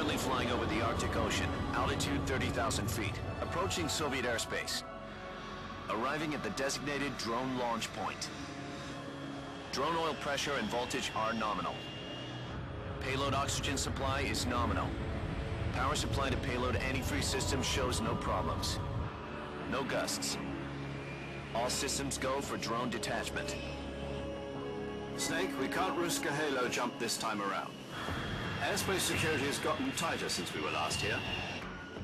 Currently flying over the Arctic Ocean, altitude 30,000 feet, approaching Soviet airspace. Arriving at the designated drone launch point. Drone oil pressure and voltage are nominal. Payload oxygen supply is nominal. Power supply to payload antifreeze system shows no problems. No gusts. All systems go for drone detachment. Snake, we can't risk a halo jump this time around. Airspace security has gotten tighter since we were last here.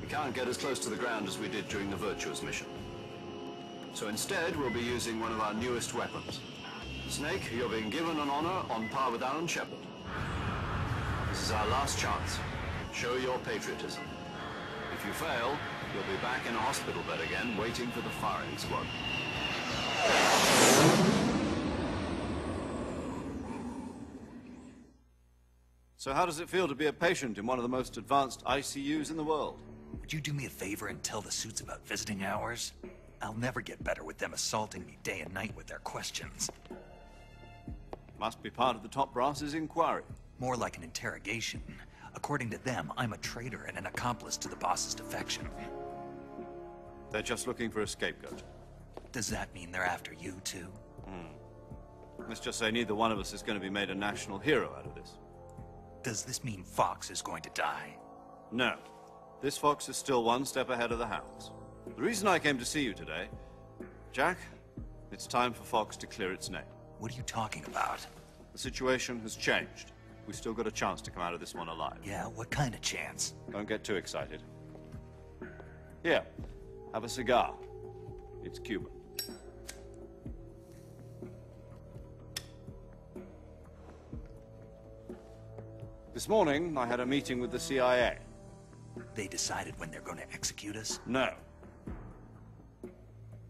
We can't get as close to the ground as we did during the Virtuous mission. So instead, we'll be using one of our newest weapons. Snake, you're being given an honor on par with Alan Shepard. This is our last chance. Show your patriotism. If you fail, you'll be back in a hospital bed again, waiting for the firing squad. So how does it feel to be a patient in one of the most advanced ICUs in the world? Would you do me a favor and tell the suits about visiting hours? I'll never get better with them assaulting me day and night with their questions. Must be part of the top brass's inquiry. More like an interrogation. According to them, I'm a traitor and an accomplice to the boss's defection. They're just looking for a scapegoat. Does that mean they're after you, too? Let's just say neither one of us is going to be made a national hero out of this. Does this mean Fox is going to die? No. This fox is still one step ahead of the hounds. The reason I came to see you today, Jack, it's time for Fox to clear its name. What are you talking about? The situation has changed. We've still got a chance to come out of this one alive. Yeah, what kind of chance? Don't get too excited. Here, have a cigar. It's Cuban. This morning, I had a meeting with the CIA. They decided when they're going to execute us? No.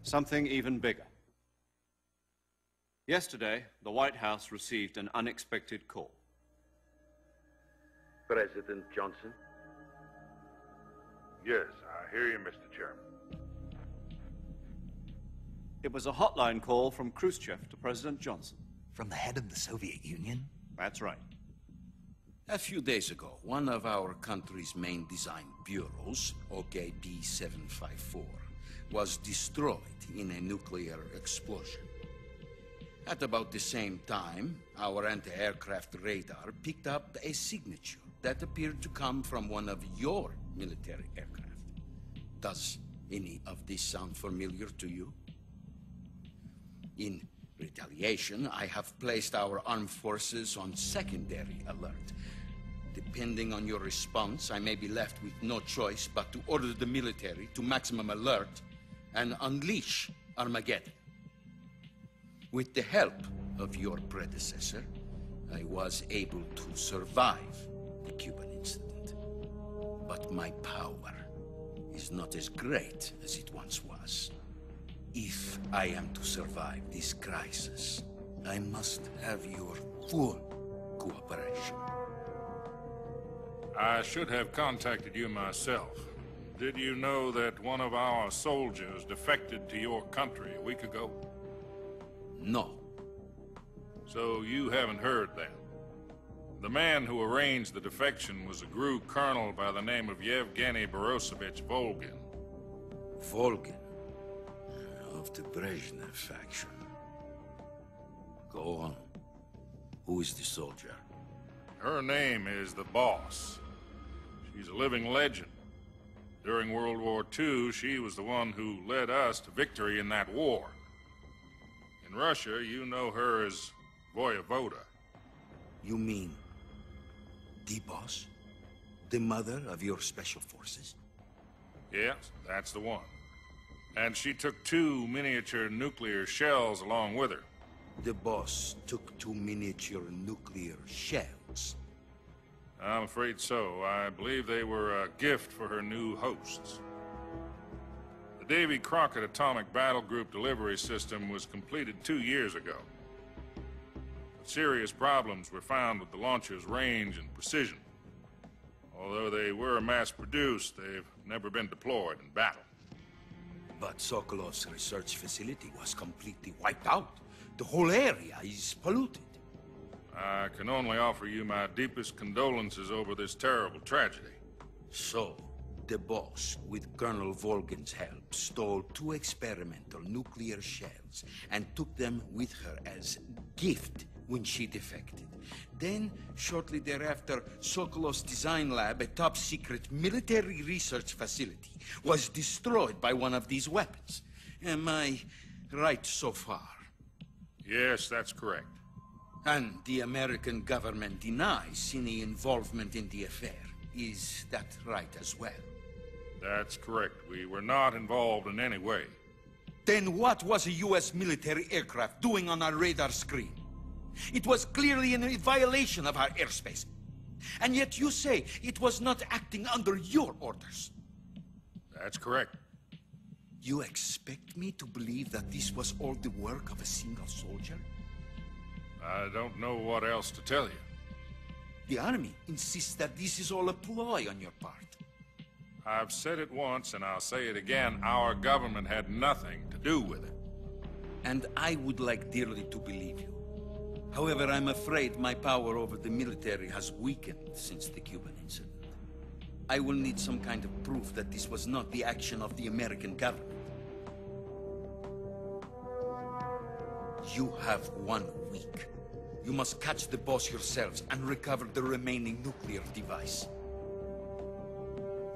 Something even bigger. Yesterday, the White House received an unexpected call. President Johnson? Yes, I hear you, Mr. Chairman. It was a hotline call from Khrushchev to President Johnson. From the head of the Soviet Union? That's right. A few days ago, one of our country's main design bureaus, OKB 754, was destroyed in a nuclear explosion. At about the same time, our anti-aircraft radar picked up a signature that appeared to come from one of your military aircraft. Does any of this sound familiar to you? In retaliation, I have placed our armed forces on secondary alert. Depending on your response, I may be left with no choice but to order the military to maximum alert and unleash Armageddon. With the help of your predecessor, I was able to survive the Cuban incident. But my power is not as great as it once was. If I am to survive this crisis, I must have your full cooperation. I should have contacted you myself. Did you know that one of our soldiers defected to your country a week ago? No. So you haven't heard then. The man who arranged the defection was a GRU colonel by the name of Yevgeny Borosovich Volgin. Volgin, of the Brezhnev faction. Go on. Who is the soldier? Her name is the Boss. She's a living legend. During World War II, she was the one who led us to victory in that war. In Russia, you know her as Voyevoda. You mean the boss? The mother of your special forces? Yes, that's the one. And she took 2 miniature nuclear shells along with her. The boss took 2 miniature nuclear shells. I'm afraid so. I believe they were a gift for her new hosts. The Davy Crockett Atomic Battle Group delivery system was completed 2 years ago. But serious problems were found with the launcher's range and precision. Although they were mass-produced, they've never been deployed in battle. But Sokolov's research facility was completely wiped out. The whole area is polluted. I can only offer you my deepest condolences over this terrible tragedy. So, the boss, with Colonel Volgin's help, stole 2 experimental nuclear shells and took them with her as gift when she defected. Then, shortly thereafter, Sokolov's design lab, a top-secret military research facility, was destroyed by one of these weapons. Am I right so far? Yes, that's correct. And the American government denies any involvement in the affair. Is that right as well? That's correct. We were not involved in any way. Then what was a U.S. military aircraft doing on our radar screen? It was clearly in violation of our airspace. And yet you say it was not acting under your orders. That's correct. You expect me to believe that this was all the work of a single soldier? I don't know what else to tell you. The Army insists that this is all a ploy on your part. I've said it once, and I'll say it again. Our government had nothing to do with it. And I would like dearly to believe you. However, I'm afraid my power over the military has weakened since the Cuban incident. I will need some kind of proof that this was not the action of the American government. You have 1 week. You must catch the boss yourselves and recover the remaining nuclear device.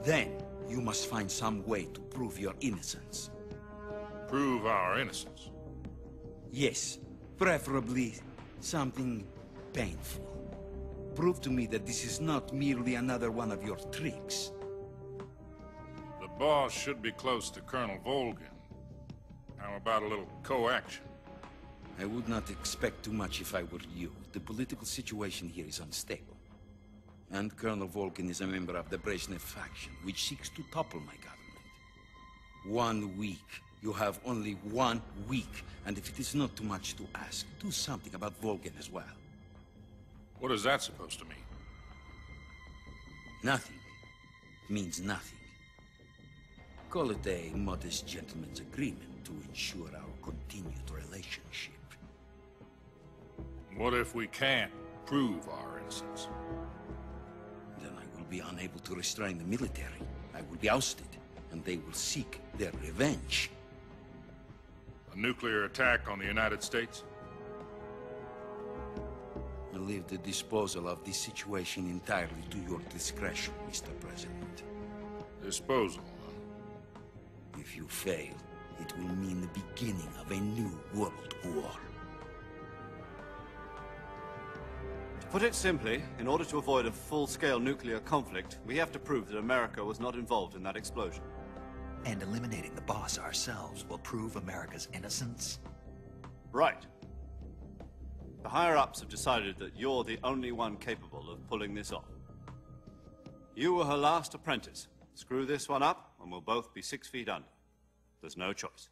Then, you must find some way to prove your innocence. Prove our innocence. Yes, preferably something painful. Prove to me that this is not merely another one of your tricks. The boss should be close to Colonel Volgin. How about a little co-action? I would not expect too much if I were you. The political situation here is unstable. And Colonel Volgin is a member of the Brezhnev faction, which seeks to topple my government. 1 week. You have only 1 week. And if it is not too much to ask, do something about Volgin as well. What is that supposed to mean? Nothing means nothing. Call it a modest gentleman's agreement to ensure our continued relationship. What if we can't prove our innocence? Then I will be unable to restrain the military. I will be ousted, and they will seek their revenge. A nuclear attack on the United States? I leave the disposal of this situation entirely to your discretion, Mr. President. Disposal. If you fail, it will mean the beginning of a new world war. To put it simply, in order to avoid a full-scale nuclear conflict, we have to prove that America was not involved in that explosion. And eliminating the boss ourselves will prove America's innocence? Right. The higher-ups have decided that you're the only one capable of pulling this off. You were her last apprentice. Screw this one up, and we'll both be 6 feet under. There's no choice.